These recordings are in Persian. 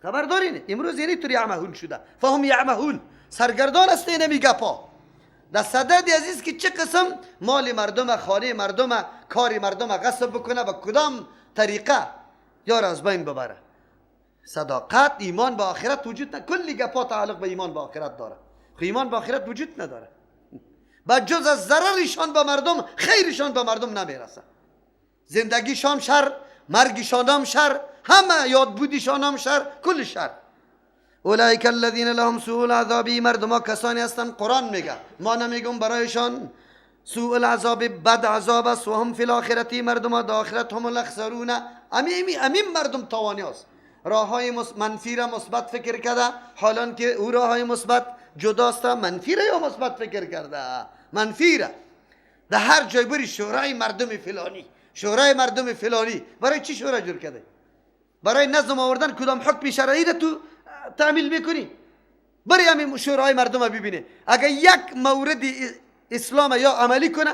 خبر دارین امروز یعنی طوری یعمهون شده، فهم یعمهون، سرگردان است این میگپا. در صدد عزیز که چه قسم مال مردم، خانه مردم، کار مردم غصب بکنه، با کدام طریقه یار از بین ببره. صداقت، ایمان به آخرت وجود نداره. کلی گپا تعلق به ایمان به آخرت داره، خو ایمان به آخرت وجود نداره. با جز از ضررشان به مردم، خیرشان به مردم نمیرسه. زندگیشان شر، مرگشان هم شر، همه یاد بودیشان هم شر، کل شر. اولئک الذین لهم سوء العذاب، مردم کسانی هستند قرآن میگه، ما نمیگم برایشان سوء العذاب بد عذاب است، و هم فی الاخرتی، مردم در آخرت هم الاخسرون، امین مردم تاوانی است. راه های منفی را مثبت فکر کرده، حالان که او راه های مثبت جداست. منفی را یا مثبت فکر کرده؟ منفی را. در هر جای بری شورای مردم فلانی، شورای مردم فلانی، برای چی شورا جور کرده؟ برای نظم آوردن کدام حکم شرعی را تو تعمیل میکنی؟ بری همین شورای مردم را ببینه، اگر یک مورد اسلام یا عملی کنه،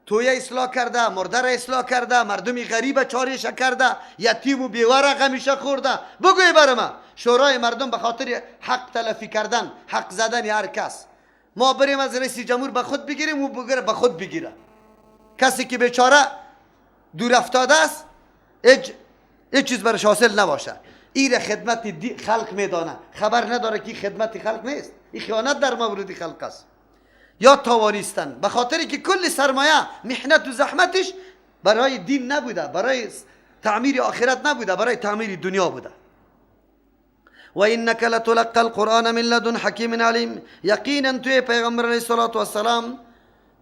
توی اصلاح کرده، مرده را اصلاح کرده، مردمی غریب چارش کرده، یتیم و بیوه غمش خورده، بگوی برام شورای مردم به خاطر حق تلفی کردن، حق زدن هر کس، ما بریم از رئیس جمهور به خود بگیریم و بگیره به خود بگیره. کسی که بیچاره دور افتاده است هیچ چیز برش حاصل نباشه، این خدمت خلق میدانه، خبر نداره که خدمت خلق نیست، این خیانت در مورد خلق است. یا تاوانیستن به خاطری که کل سرمایه محنت و زحمتش برای دین نبوده، برای تعمیر آخرت نبوده، برای تعمیر دنیا بوده. و انک لتلقى القرآن من لدن حکیم علیم، یقینا توی پیغمبر علیه الصلاة والسلام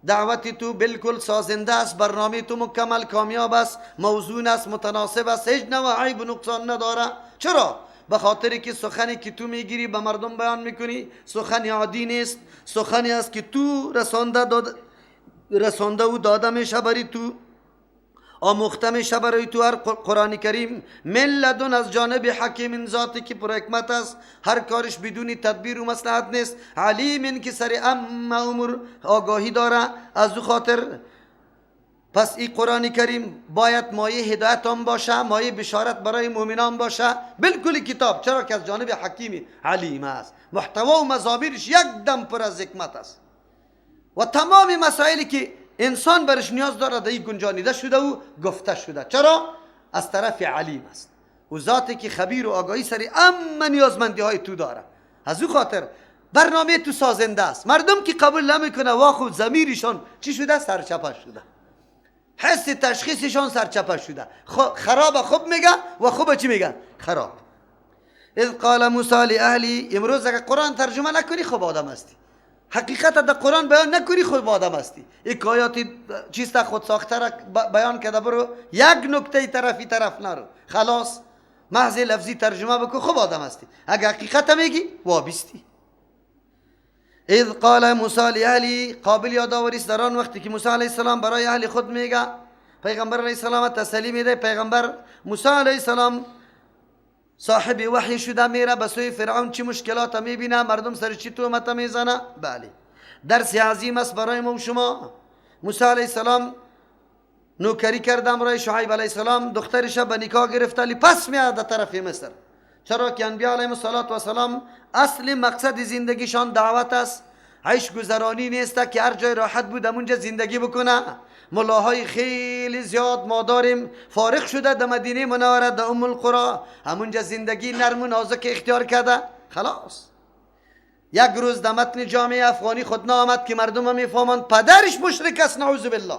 دعوتی تو بالکل سازنده است، برنامه تو مکمل کامیاب است، موزون است، متناسب است، هیچ نوع عیب و نقصان نداره. چرا؟ به خاطری که سخنی که تو میگیری به مردم بیان میکنی سخنی عادی نیست، سخنی است که تو رسانده و داده میشه بری تو، آموخته میشه برای تو. هر قرآن کریم من لدن، از جانب حکیم، ذاتی که پر حکمت است، هر کارش بدون تدبیر و مصلحت نیست، علیم که سر امور آگاهی داره. از او خاطر پس این قرآن کریم باید مایه هدایت هم باشه، مایه بشارت برای مؤمنان باشه، بالکل کتاب، چرا که از جانب حکیم علیم است، محتوا و مزامینش یک دم پر از حکمت است و تمام مسائلی که انسان برش نیاز داره در این گنجانیده شده و گفته شده. چرا؟ از طرف علیم است و ذاتی که خبیر و آگاهی سری اما نیازمندی های تو داره. از او خاطر برنامه تو سازنده است. مردم که قبول نمیکنه واخو ضمیرشان چی شده؟ سرچپه شده، حس تشخیصشان سرچپه شده، خراب خوب میگه و خوب چی میگن؟ خراب. اذ قال موسی لاهلی، امروز اگر قرآن ترجمه نکنی خوب آدم هستی، حقیقت در قرآن بیان نکنی خوب آدم هستی. یک آیات چیز تا خود ساخته را بیان کرده، برو یک نکته طرف نرو، خلاص محض لفظی ترجمه بکن خوب آدم هستی. اگر حقیقت میگی وابستی. اذ قال موسی لاهلی، قابل یادآوری است در آن وقتی که موسی علیه السلام برای اهل خود میگه، پیغمبر علیه السلام تسلی میده. پیغمبر موسی علیه السلام صاحب وحی شده، میره به سوی فرعون، چی مشکلات میبینه، مردم سر چی تهمت میزنه. بله درس عظیم است برای ما و شما. موسی علیه السلام نوکری کرد امرای شعیب علیه السلام، دخترش به نکاح گرفته، پس میاد در طرف مصر. چرا که انبیاء علیهم السلام اصل مقصد زندگیشان دعوت است، عیش گذرانی نیست که هر جای راحت بود همونجا زندگی بکنه. ملاهای خیلی زیاد ما داریم، فارغ شده در مدینه منوره در ام القرى، همونجا زندگی نرم و نازک اختیار کرده. خلاص یک روز در متن جامعه افغانی خود نامد که مردم میفهمند پدرش مشرک است، نعوذ بالله.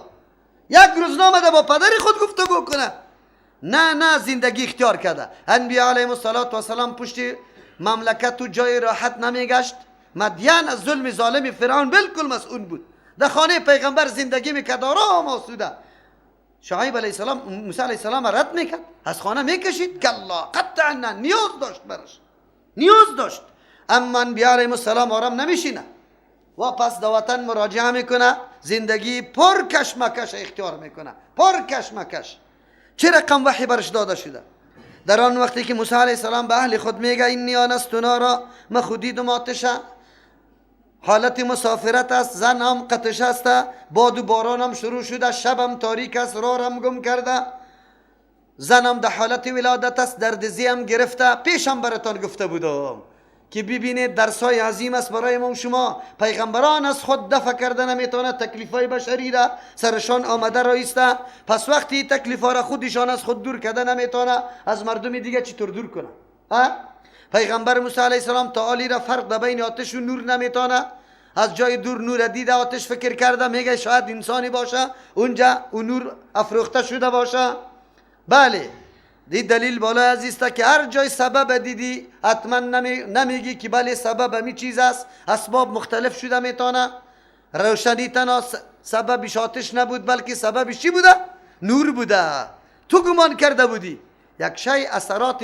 یک روز نامده با پدر خود گفتگو کنه، نه زندگی اختیار کرده. انبیاء علیهم السلام پشت مملکت و جای راحت نمیگشت. مدین از ظلم ظالم فرعون بالکل مسئول بود، در خانه پیغمبر زندگی میکرد آرام آسوده. شعیب علیه السلام موسی علیه السلام رد میکرد، از خانه میکشید، کلا قطعا نیاز داشت برش، نیاز داشت. اما انبیاء علیهم السلام آرام نمیشینه، واپس در وطن مراجعه میکنه، زندگی پر کشمکش اختیار میکنه، پر کشمکش. چه رقم وحی برش داده شده؟ در آن وقتی که موسی علیه السلام به اهل خود میگه اینی آنست نارا، من خودیدم آتشه، حالت مسافرت است، زن هم قطش است، باد و باران هم شروع شده، شبم تاریک است، راه هم گم کرده، زنم در حالت ولادت است، درد زیم گرفته، پیشم براتان گفته بودم که ببینید درسای عظیم است برای ما و شما. پیغمبران از خود دفع کرده نمیتونه، تکلیفای بشری را سرشان آمده رایسته، پس وقتی تکلیفا را خودشان از خود دور کرده نمیتونه، از مردم دیگه چطور دور کنه؟ پیغمبر موسی علیه السلام تعالی را فرق بین آتش و نور نمیتونه، از جای دور نور دیده آتش فکر کرده، میگه شاید انسانی باشه، اونجا اون نور افروخته شده باشه. بله دی دلیل بالا عزیزته که هر جای سبب دیدی حتما نمیگی که بله سبب همی چیز است، اسباب مختلف شده میتونه. روشنی تنها سببش آتش نبود، بلکه سببش چی بوده؟ نور بوده. تو گمان کرده بودی یک شی اثرات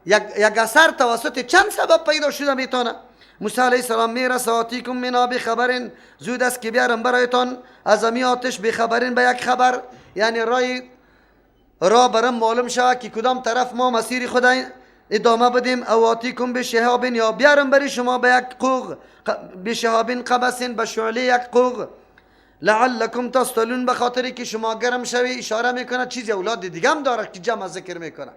یک اثر توسط چند سبب پیدا شده میتونه. موسی علیه السلام میره سآتیکم منا بخبرین، زود است که بیارم برایتان از امی آتش بخبرین به یک خبر، یعنی را برم معلوم شود که کدام طرف ما مسیر خود ادامه بدیم. او آتیکم بشهابین، یا بیارم بری شما به یک قوق، بشهابین قبسین، به شعله یک قوق، لعلکم تصطلون، به خاطری که شما گرم شوی. اشاره میکنه چیزی اولاد دیگه هم داره که جمع ذکر میکنه.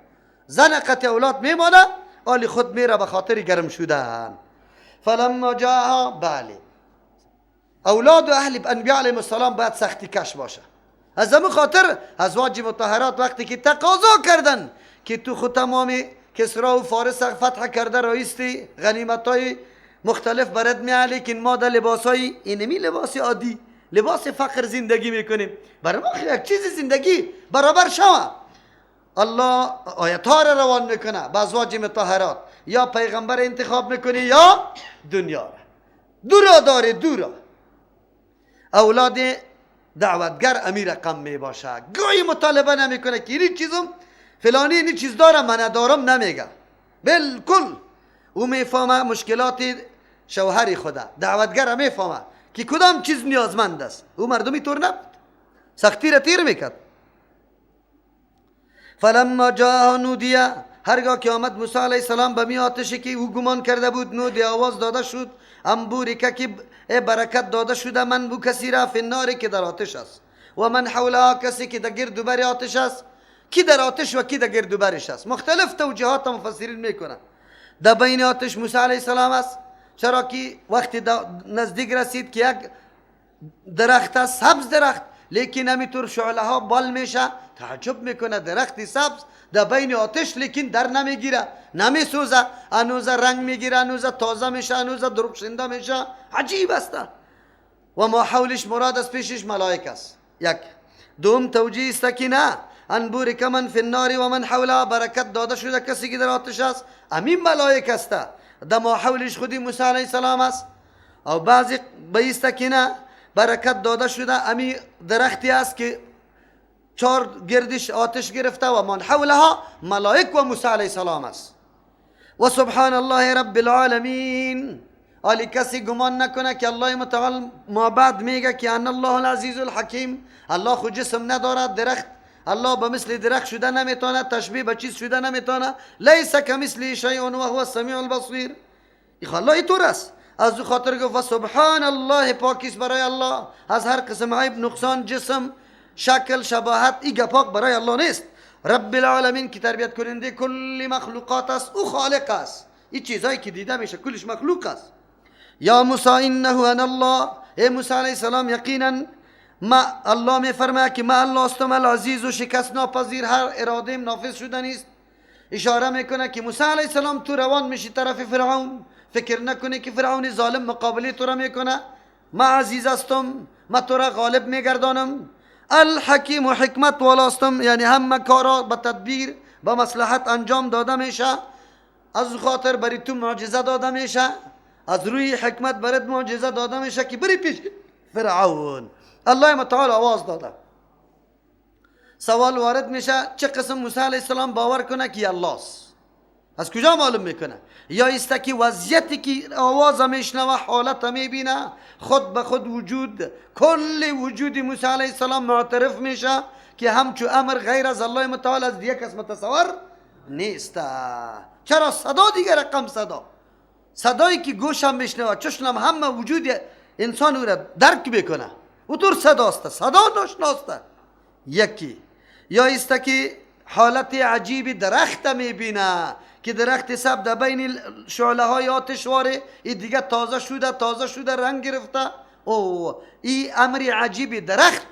زن قطع اولاد میمانه، آلی خود میره به خاطر گرم شدن. فلما جاء، بله اولاد و اهل انبیاء علیهم السلام باید سختی کش باشه. از همون خاطر ازواج مطهرات وقتی که تقاضا کردن که تو خود تمام کسرا و فارس فتح کرده رایستی، غنیمتای مختلف برد میاد، لیکن ما در لباسای اینمی لباس عادی، لباس فقر زندگی میکنیم، برای ما یک چیز زندگی برابر شوه. الله آیت ها را روان میکنه با ازواج مطهرات، یا پیغمبر انتخاب میکنه یا دنیا را. دورا داره دورا. اولاد دعوتگر امیر رقم می باشه، گویی مطالبه نمیکنه که این چیزم فلانی این چیز دارم من ندارم، نمیگه. بالکل او میفهمه مشکلات شوهر خدا، دعوتگر میفهمه که کدام چیز نیازمند است. او مردمی طور نبود، سختی را تیر میکرد. فلما جاء نودیه، هرگاه که آمد موسی علیه السلام به می آتشی که او گمان کرده بود، نودی آواز داده شد، انبوریکه که برکت داده شده، من بو کسی را فی النار که در آتش است، و من حولها کسی که در گرد و بر آتش است. کی در آتش و کی در گرد و برش است؟ مختلف توجیهات مفسرین میکنن. در بین آتش موسی علیه السلام است، چرا که وقتی نزدیک رسید که یک درخت است، سبز درخت، لیکن همینطور شعله ها بال میشه، تعجب میکنه درختی سبز در بین آتش، لیکن در نمیگیره، نمیسوزه، هنوز رنگ میگیره، هنوز تازه میشه، هنوز درخشنده میشه. عجیب است. و ما حولش مراد از پیشش ملائک است. یک دوم توجیه است که نه، انبورک من فی النار و من حولها، برکت داده شده کسی که در آتش است، همین ملائک است. در ما حولش خودی موسی علیه السلام است. او بعضی بیست که نه، برکت داده شده همین درختی است که چار گردش آتش گرفته، و من حولها ملائک و موسی علیه السلام است. و سبحان الله رب العالمین، آلی کسی گمان نکنه که الله متعال ما بعد میگه که ان الله العزیز الحکیم، الله خود جسم ندارد، درخت الله به مثل درخت شده نمیتونه، تشبیه به چیز شده نمیتونه، لیس کمثله شیء و هو السمیع البصیر. الله اینطور است. از او خاطر گفت سبحان الله، پاکیست برای الله از هر قسم عیب، نقصان، جسم، شکل، شباهت، این گپاک برای الله نیست. رب العالمین که تربیت کننده کل مخلوقات است، او خالق است. این چیزایی که دیده میشه کلش مخلوق است. یا موسی انه انا الله، ای موسی علیه السلام یقینا ما الله میفرماید که ما الله استم العزیز و شکست ناپذیر، هر اراده نافذ شده نیست. اشاره میکنه که موسی علیه السلام تو روان میشی طرف فرعون، فکر نکنی که فرعون ظالم مقابله تو را میکنه. ما عزیز استم، ما تو را غالب میگردانم. الحکیم، و حکمت والاستم، یعنی همه کارا به تدبیر به مصلحت انجام داده میشه. از خاطر بری تو معجزه داده میشه، از روی حکمت برات معجزه داده میشه که بری پیش فرعون. الله متعال آواز داده. سوال وارد میشه چه قسم موسی علیه السلام باور کنه که الله است؟ از کجا معلوم میکنه؟ یا است که وضعیتی که آواز میشنوه، حالت میبینه، خود به خود وجود، کل وجود موسی علیه السلام معترف میشه که همچو امر غیر از الله متعال از دیگه کس متصور نیست. چرا؟ صدا دیگه رقم صدایی که گوشم میشنوه، چشمم، همه وجود انسان او را درک بکنه، او طور صداست، صدا ناشناسته. یکی یا است که حالت عجیب درخت میبینه که درخت سب در بین شعله های آتش واره، این دیگه تازه شده رنگ گرفته. او این امر عجیب درخت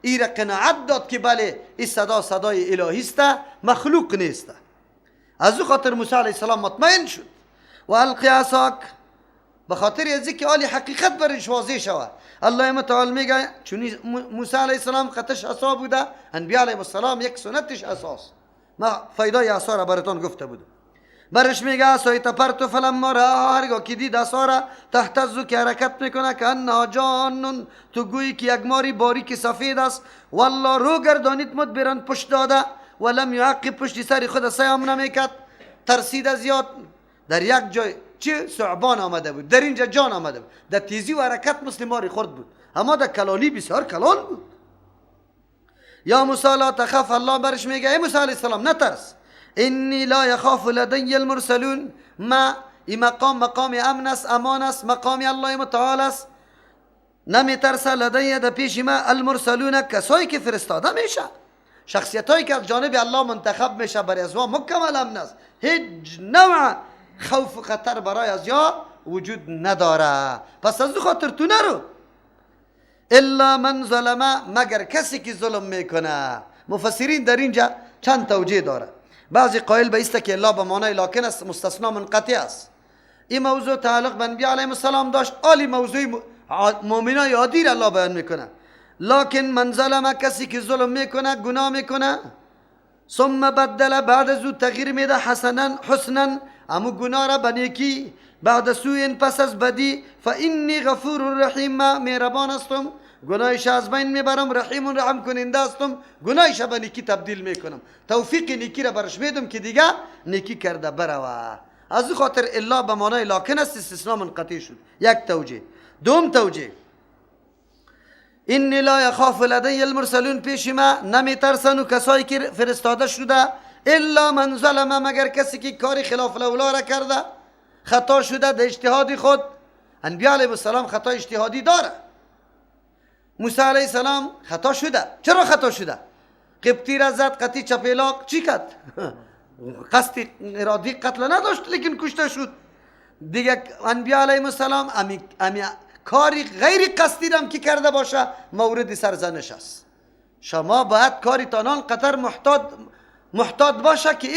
ای را قناعت داد که بله این صدای الهی است، مخلوق نیست. از او خاطر موسی علیه السلام مطمئن شد و القی عصاک، به خاطر از اینکه آلی حقیقت برش واضح شود. الله متعال میگه چون موسی علیه السلام خطش عصا بوده، انبیاء علیهم السلام یک سنتش عصاست. ما فایده عصا را براتون گفته بودم. برش میگه عصای تپرت فلما رآها، هرگاه که دید عصا را تهتز که حرکت میکنه که انها جان، تو گویی که یک ماری باریک سفید است. والله رو گردانید مدبرا، پشت داده، ولم یعقب، پشت سر خود سیام نمیکرد. ترسید زیاد. در یک جای چه ثعبان آمده بود، در اینجا جان آمده بود. در تیزی و حرکت مثل ماری خورد بود، اما در کلالی بسیار کلان بود. یا موسی لا تخف، الله برش میگه ای موسی علیه السلام نترس، انی لا یخاف لدی المرسلون، ما این مقام امن است، امان است، مقام الله متعال است. نمیترسه لدی در پیش ما المرسلون، کسایی که فرستاده میشه، شخصیت هایی که از جانب الله منتخب میشه برای از ما مکمل امن است. هیچ نوع خوف و خطر برای از یا وجود نداره. پس از خاطر تو نرو. الا من ظلم، مگر کسی که ظلم میکنه. مفسرین در اینجا چند توجیه داره. بعضی قائل به است که الا به معنای لکن است، مستثنا منقطع است. این موضوع تعلق به انبیاء علیهم السلام داشت، عالی موضوع مؤمنای عادی را الله بیان میکنه. لکن من ظلم، کسی که ظلم میکنه، گناه میکنه، ثم بدل، بعد از او تغییر میده، حسنا امو گناه را به نیکی، بعد سوء، پس از بدی، فانی غفور رحیم، مهربان هستم، گناهش از بین میبرم، رحیم رحم کننده هستم، گناهش به نیکی تبدیل میکنم، توفیق نیکی را برش میدم که دیگه نیکی کرده بروه. از این خاطر الا به معنای لکن است، استثناء منقطع شد. یک توجیه. دوم توجیه، انی لا یخاف لدی المرسلون، پیش ما نمیترسن و کسایی که فرستاده شده، الا من ظلم، مگر کسی که کاری خلاف الاولا را کرده، خطا شده در اجتهاد خود. انبیاء علیهم السلام خطا اجتهادی داره. موسی علیه السلام خطا شده. چرا خطا شده؟ قبطی را زد، قطی چپیلاق، چی کرد؟ قصد ارادی قتل نداشت لیکن کشته شد. دیگه انبیاء علیهم السلام امی کاری غیر قصدی هم که کرده باشه مورد سرزنش است. شما باید کاری تانان قطر محتاط باشه که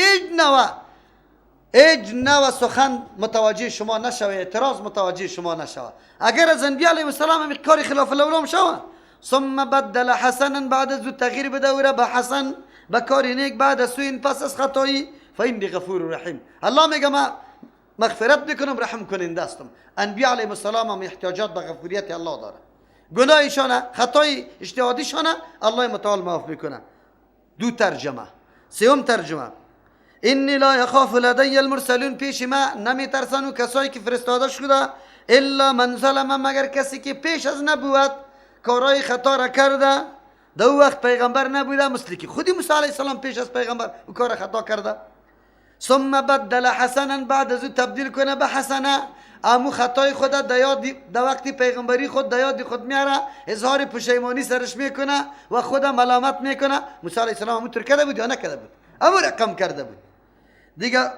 ایج نوع سخن متوجه شما نشوه، اعتراض متوجه شما نشوه. اگر از انبیاء علیهم السلام همی کاری خلاف الاولام شوه، ثم بدل حسنا، بعد از تغییر بدوره به حسن، به کاری نیک، بعد از سوء، پس از خطایی، فانی غفور رحیم، الله میگه ما مغفرت میکنم، رحم کننده هستم. انبیاء علیهم السلام هم احتیاجات به غفوریت الله داره. گناهشان، خطای اجتهادیشان الله متعال معاف میکنه. دو ترجمه. سوم ترجمه، انی لا یخاف لدی المرسلون، پیش ما نمیترسن و کسایی که فرستاده شده، الا من ظلم، مگر کسی که پیش از نبوت کارای خطا را کرده، در وقت پیغمبر نبوده، مثل که خودی موسی علیه السلام پیش از پیغمبر او کار خطا کرده. ثم بدل حسنا، بعد از او تبدیل کنه به حسنه، امو خطای خود در وقتی پیغمبری خود در یاد خود میاره، اظهار پشیمانی سرش میکنه و خود ملامت میکنه. موسی علیه السلام همونطور کرده بود یا نکرده بود؟ امو رقم کرده بود. دیگه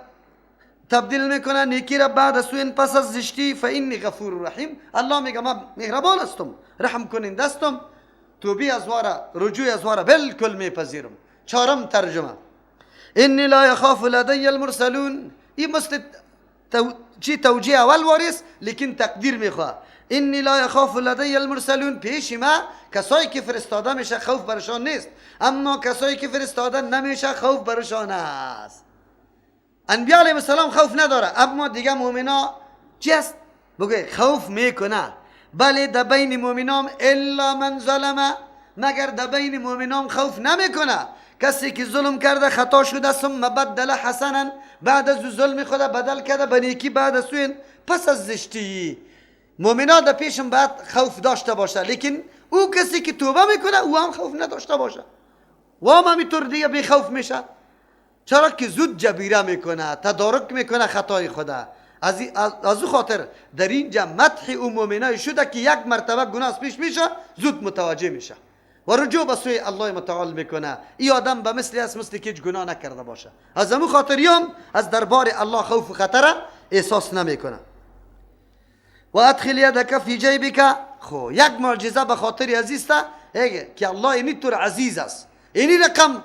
تبدیل میکنه نیکی را بعد از سوء، پس از زشتی، فانی غفور رحیم، الله میگه ما مهربان هستم، رحم کننده هستم، توبه از واره، رجوع از واره بالکل میپذیرم. چهارم ترجمه، انی لا یخاف لدی المرسلون، این مثل چی توجیه اول وارث لیکن تقدیر میخواه. انی لا یخاف لدی المرسلون، پیش ما کسایی که فرستاده میشه خوف برشان نیست، اما کسایی که فرستاده نمیشه خوف برشان است. انبیاء علیهم السلام خوف نداره، اما دیگه مؤمنا چی است؟ بگه خوف میکنه. بله در بین مؤمنان الا من ظلم، مگر در بین مؤمنان خوف نمیکنه کسی که ظلم کرده، خطا شده، ثم بدل حسنا، بعد از ظلم خود بدل کرده به نیکی، بعد از سوء، پس از زشتی. مؤمنا در پیشم باید خوف داشته باشه، لیکن او کسی که توبه میکنه او هم خوف نداشته باشه و هم همینطور دیگه بی خوف میشه. چرا که زود جبیره میکنه، تدارک میکنه خطای خدا. از او خاطر در اینجا مدح او مؤمنای شده که یک مرتبه گناه پیش میشه زود متوجه میشه. و رجوع به سوی الله متعال میکنه. این آدم به مثل که هیچ گناه نکرده باشه. از همون خاطریام از دربار الله خوف و خطر احساس نمیکنه. و ادخل یدک فی جیبک. خو یک معجزه به خاطر عزیز تا که الله اینی طور عزیز است، اینی رقم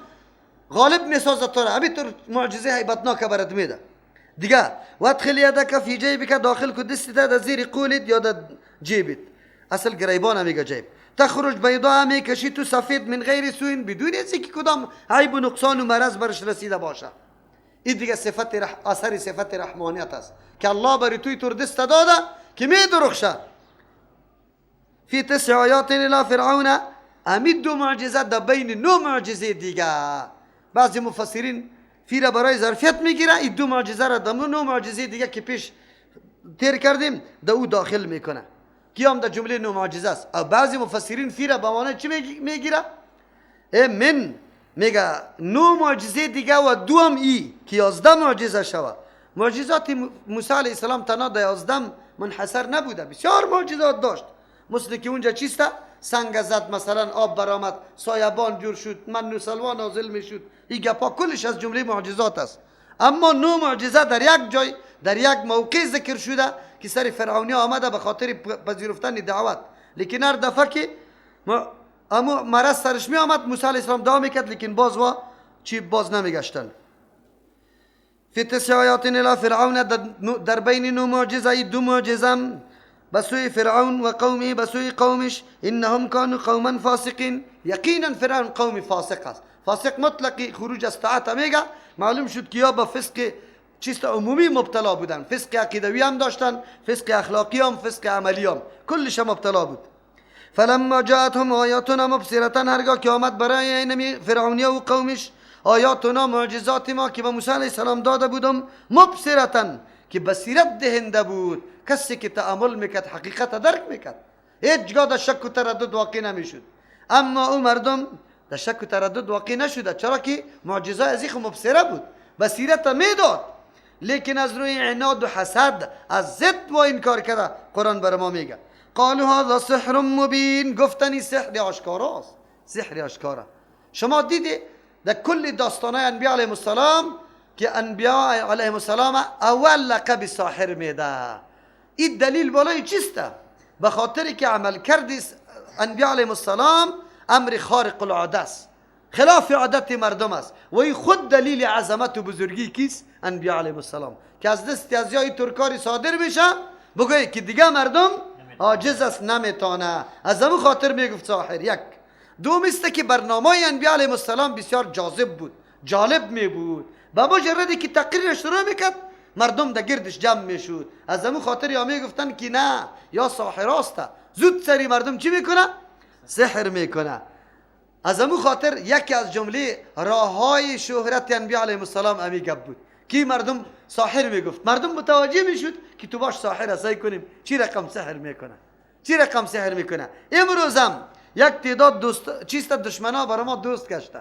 غالب میسازه تو را، همین طور معجزه هیبتناک برات میده. دیگه و ادخل یدک فی جیبک، داخل کو دستت در زیر قولت یا در جیبت. اصل گریبان میگه جیب. تخرج بیضاء، میکشی تو سفید، من غیر سوء، بدون از اینکه کدام عیب و نقصان و مرض برش رسیده باشه. این دیگه اثر صفت رحمانیت است که الله بر توی طور دست داده که می درخشه. فی 9 آیات الی فرعون، امید 2 معجزه در بین 9 معجزه دیگه. بعضی مفسرین فیره برای ظرفیت میگیره، این 2 معجزه را در 9 معجزه دیگه که پیش تیر کردیم در او داخل میکنه که هم در جمله 9 معجزه است. او بعضی مفسرین فیره به معنی چی میگیره؟ من میگه 9 معجزه دیگه و 2 هم ای که 11 معجزه شوه. معجزات موسی علیه السلام تنها در 11 منحصر نبوده، بسیار معجزات داشت. مثل که اونجا چیسته؟ سنگ زد، مثلا آب برآمد، سایبان جور شد، من و سلوا نازل میشد. این گپا کلش از جمله معجزات است. اما 9 معجزه در یک جای، در یک موقع ذکر شده که سر فرعونی آمده به خاطر پذیرفتن دعوت. لیکن هر دفعه که اما مرض سرش می آمد، موسی علیه السلام دعا میکرد، لیکن باز نمیگشتن. فی 9 آیات الی فرعون، در بین 9 معجزه 2 معجزه بسوی فرعون و قومه، بسوی قومش، انهم كانوا قوما فاسقین. یقینا فرعون قوم فاسق است. فاسق مطلقی خروج از طاعت میگه. معلوم شد که یا به فسق چیست عمومی مبتلا بودن، فسق عقیدوی هم داشتن، فسق اخلاقی هم، فسق عملی هم، کلش مبتلا بود. فلما جاءتهم آیاتنا مبصرة، هرگاه که آمد برای این فرعونی و قومش آیاتنا، معجزات ما که به موسی علیه السلام داده بودم، مبصرة که بصیرت دهنده بود. کسی که تأمل میکرد حقیقت درک میکرد، هیچ جا در شک و تردد واقع نمیشد. اما او مردم در شک و تردد واقع نشده، چرا که معجزه از این مبصره بود، بصیرت میداد. لیکن از روی عناد و حسد از ضد و انکار کرده. قرآن بر ما میگه قالوا هذا سحر مبین، گفتنی سحر آشکاراست، سحر آشکارا. شما دیدی در کل داستانای انبیاء علیهم السلام که انبیاء علیهم السلام اول لقب ساحر میده. این دلیل بالای چیسته؟ به خاطر که عمل کردی انبیاء علیهم السلام امر خارق العاده است، خلاف عادت مردم است. و این خود دلیل عظمت و بزرگی کیست؟ انبیاء علیهم السلام که از دست از یای ترکاری صادر میشه بگوی که دیگه مردم عاجز است، نمیتونه. از همون خاطر میگفت ساحر. یک دوم است که برنامه انبیاء علیهم السلام بسیار جاذب بود، جالب می بود. با مجردی که تقریر شروع میکرد مردم در گردش جمع میشد. از همون خاطر یا میگفتن که نه یا ساحر است، زود سری مردم چی میکنه؟ سحر میکنه. از همون خاطر یکی از جمله راههای شهرت انبیاء علیهم السلام امی گپ بود که مردم ساحر میگفت. مردم متوجه میشد که تو باش ساحر هستی کنیم، چی رقم سحر میکنه، چی رقم سحر میکنه. امروز هم یک تعداد دوست چیست دشمنا برای ما دوست گشته،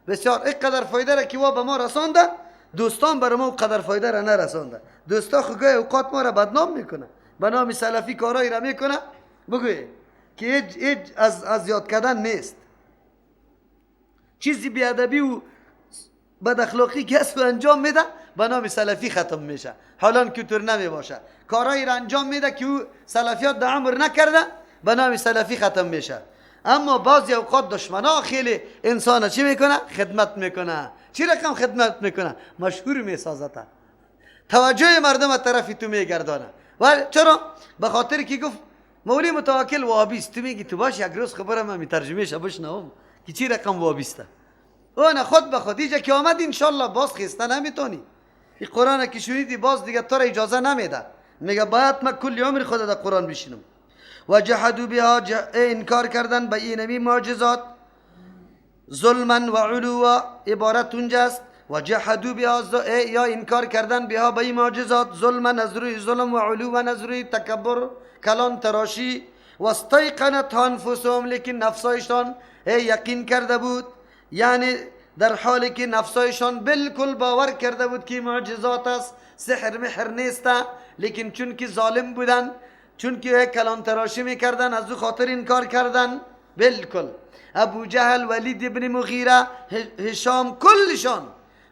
بسیار اینقدر فایده را که به ما رسانده، دوستان برای ما قدر فایده را نرسانده. دوستا خودگاه اوقات ما را بدنام میکنه، به نام سلفی کارایی را میکنه. بگوی که هیچ از یاد کردن نیست. چیزی بیادبی و بد اخلاقی کسب انجام میده به نام سلفی ختم میشه، حالا که طور نمی باشه. کارایی را انجام میده که او سلفیات در عمر نکرده به نام سلفی ختم میشه. اما بعضی اوقات دشمنا خیلی انسان چی میکنه؟ خدمت میکنه. چی رقم خدمت میکنه؟ مشهور میسازته، توجه مردم از طرف تو میگردانه. ولی چرا؟ به خاطر که گفت مولوی متوکل وابیست. تو میگی تو باش یک روز خبرم من ترجمهش بشنوم که چی رقم وابیسته. اون خود به خود اینجا که آمد انشالله باز خسته نمیتونی. این قرآن که شنیدی باز دیگه تو را اجازه نمیده، میگه باید من کل عمر خود در قرآن بشینم. و جحدوا بها، انکار کردن به این معجزات، ظلما و علوا عبارت اونجاست. و جحدوا بها یا انکار کردن بها به این معجزات، ظلما از روی ظلم و علوا از روی تکبر، کلان تراشی. و استیقنت انفسهم، لیکن نفسایشان یقین کرده بود، یعنی در حالی که نفسایشان بالکل باور کرده بود که معجزات است، سحر محر نیست، لیکن چون که ظالم بودن، چون که کلان تراشی میکردن، از او خاطر انکار کردن. بالکل ابو جهل، ولید ابن مغیره، هشام، کلشان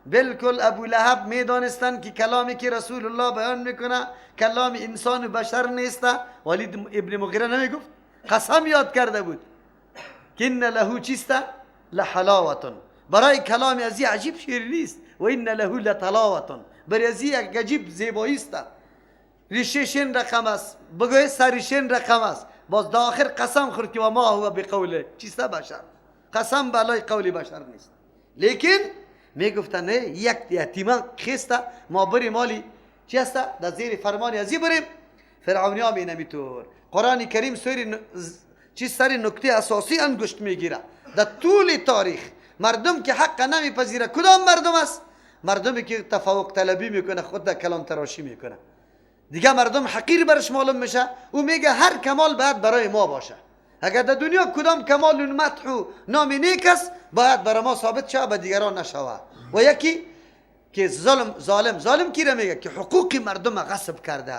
بالکل ابو لهب میدانستند که کلامی که رسول الله بیان میکنه کلام انسان و بشر نیست. ولید ابن مغیره نمیگفت، قسم یاد کرده بود که ان له چیست لحلاوه، برای کلام ازی عجیب شیرینی است. و ان له لطلاوه، برای ازی عجیب زیبایی است. ریششین رقم است، بگوی سرشین رقم است، باز دا آخر قسم خورد که و ما هو بقوله چیست بشر، قسم بالای قول بشر نیست. لیکن میگفتن نه یک یتیمان خسته ما بریم مالی چی است در زیر فرمان ازی بریم. فرعونی ها می نمیطور. قرآن کریم چی سر نکته اساسی انگشت میگیره در طول تاریخ. مردم که حق نمیپذیره کدام مردم است؟ مردمی که تفوق طلبی میکنه، خود در کلام تراشی میکنه. دیگه مردم حقیر برش معلوم میشه. او میگه هر کمال باید برای ما باشه. اگر در دنیا کدام کمال و مدح و نام نیک است باید برای ما ثابت شه، به دیگران نشوه. و یکی که ظالم کی را میگه که حقوق مردم غصب کرده،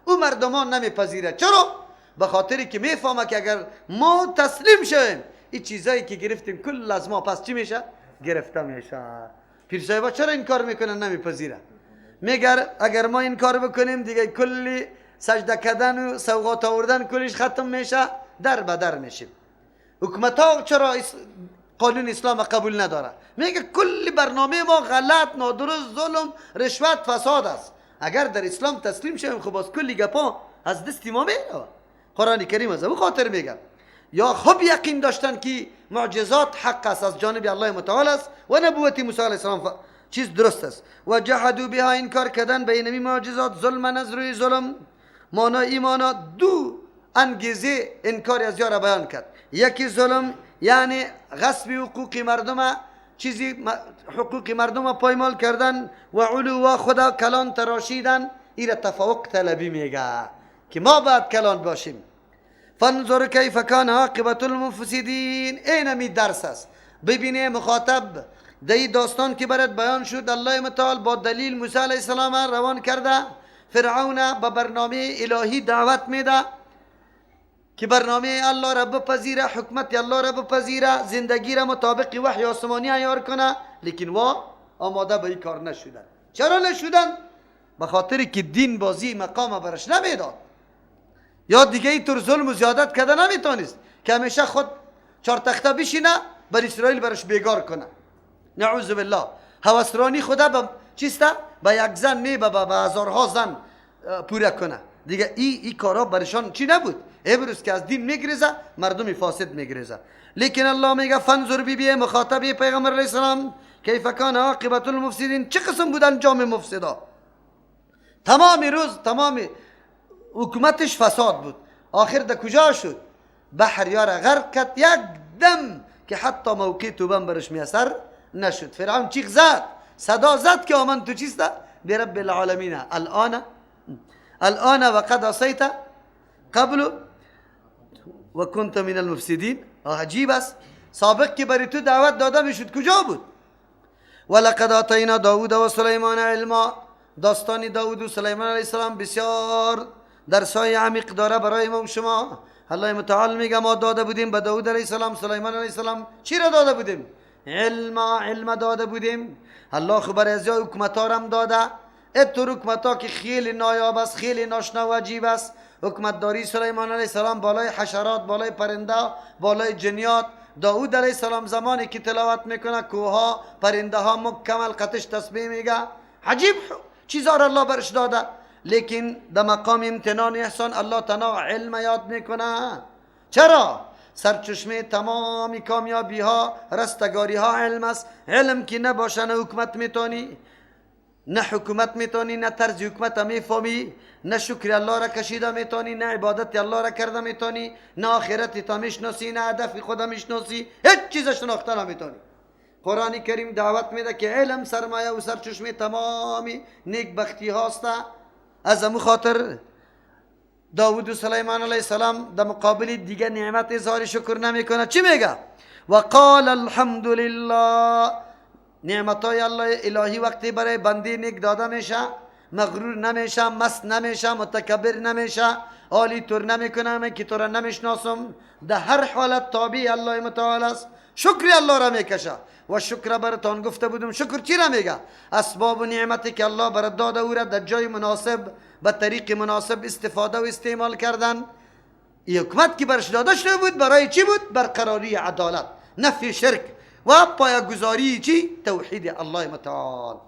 او مردمان نمیپذیره. چرا؟ به خاطری که میفهمه که اگر ما تسلیم شویم این چیزایی که گرفتیم کل از ما پس چی میشه؟ گرفته میشه. پیر صاحبا چرا این کار میکنن؟ نمیپذیره. میگر اگر ما این کار بکنیم دیگه کلی سجده کردن و سوغات آوردن کلش ختم میشه، در به در میشیم. حکومت ها چرا قانون اسلام قبول نداره؟ میگه کلی برنامه ما غلط، نادرست، ظلم، رشوت، فساد است. اگر در اسلام تسلیم شویم خب از کلی گپا از دست ما میره. قرآن کریم از او خاطر میگه یا خب یقین داشتن که معجزات حق است از جانب الله متعال است و نبوت موسی علیه السلام چیز درست است. و جحدوا بها، انکار کردن به این معجزات، ظلم از روی ظلم. مانا ایمانا دو انگیزه انکار از یار بیان کرد. یکی ظلم یعنی غصب حقوق مردم، چیزی حقوق مردم پایمال کردن، و علو خدا کلان تراشیدن. این تفوق طلبی میگه که ما باید کلان باشیم. فانظر کیف کان عاقبت المفسدین. اینمی درس است. ببینه مخاطب دی داستان که برات بیان شد الله متعال با دلیل موسی علیه السلام روان کرده. فرعون به برنامه الهی دعوت میده که برنامه الله را بپذیره، حکمت الله را بپذیره، زندگی را مطابق وحی آسمانی عیار کنه. لیکن وا آماده به این کار نشدن. چرا نشدن؟ به خاطر که دین بازی مقام برش نمیداد، یا دیگه اینطور ظلم و زیادت کرده نمیتونست که همیشه خود چهار تخته بشینه بر اسرائیل برش بیگار کنه. نعوذ بالله. هوسرانی خدا به چیسته؟ به یک زن به هزارها زن پوره کنه. دیگه این کارا برشان چی نبود. امروز که از دین میگریزه مردم فاسد میگریزه. لیکن الله میگه فانظر بی مخاطب پیغمبر علیه السلام کیف کان عاقبت المفسدین، چه قسم بود انجام مفسدا. تمام روز تمام حکومتش فساد بود. آخر در کجا شد؟ بحر یار غرق کرد یک دم که حتی موقع توبه برش میسر نشد. فرعون چیخ زد، صدا زد که آمن تو چیست؟ برب العالمین الان وقد عصیت قبل و کنت من المفسدین. عجیب است. سابق که برای تو دعوت داده میشد کجا بود؟ ولقد آتینا داوود و سلیمان علما. داستان داوود و سلیمان علیه السلام بسیار درسای عمیق داره برای ما و شما. الله متعال میگه ما داده بودیم به داوود علیه السلام، سلیمان علیه السلام چی را داده بودیم؟ علم داده بودیم. الله خبر از حکمت ها هم داده. اتو حکمت ها که خیلی نایاب است، خیلی ناشنا و عجیب است. حکمت داری سلیمان علیه السلام بالای حشرات، بالای پرنده، بالای جنیات. داوود علیه السلام زمانی که تلاوت میکنه کوها، پرنده ها مکمل قطش تسبیح میگه. عجیب چیزا را الله برش داده. لیکن در مقام امتنان احسان الله تنها علم یاد میکنه. چرا؟ سرچشمه تمام کامیابی ها، رستگاری ها علم است. علم که نباشه نه حکمت میتونی، نه حکومت میتونی، نه طرز حکمت میفهمی، نه شکر الله را کشیده میتونی، نه عبادت الله را کرده میتونی، نه آخرت تا میشناسی، نه هدف خدا میشناسی، هیچ چیز شناخته نمیتونی. قرآن کریم دعوت میده که علم سرمایه و سرچشمه تمامی نیکبختی هاست. از امو خاطر داوود و سلیمان علیه السلام در مقابل دیگه نعمت اظهار شکر نمیکنه. چی میگه؟ وقال الحمد لله. نعمتای الله الهی وقتی برای بنده نیک داده میشه مغرور نمیشه، مست نمیشه، متکبر نمیشه، عالی طور نمیکنه که تو را نمیشناسم. در هر حالت تابع الله متعال است. شکر الله را میکشه. و شکر براتان گفته بودم شکر چی را میگه؟ اسباب و نعمتی که الله برات داده او را در جای مناسب به طریق مناسب استفاده و استعمال کردن. این حکمت که برش داده شده بود برای چی بود؟ برقراری عدالت، نفی شرک و پایه‌گذاری چی؟ توحید الله متعال.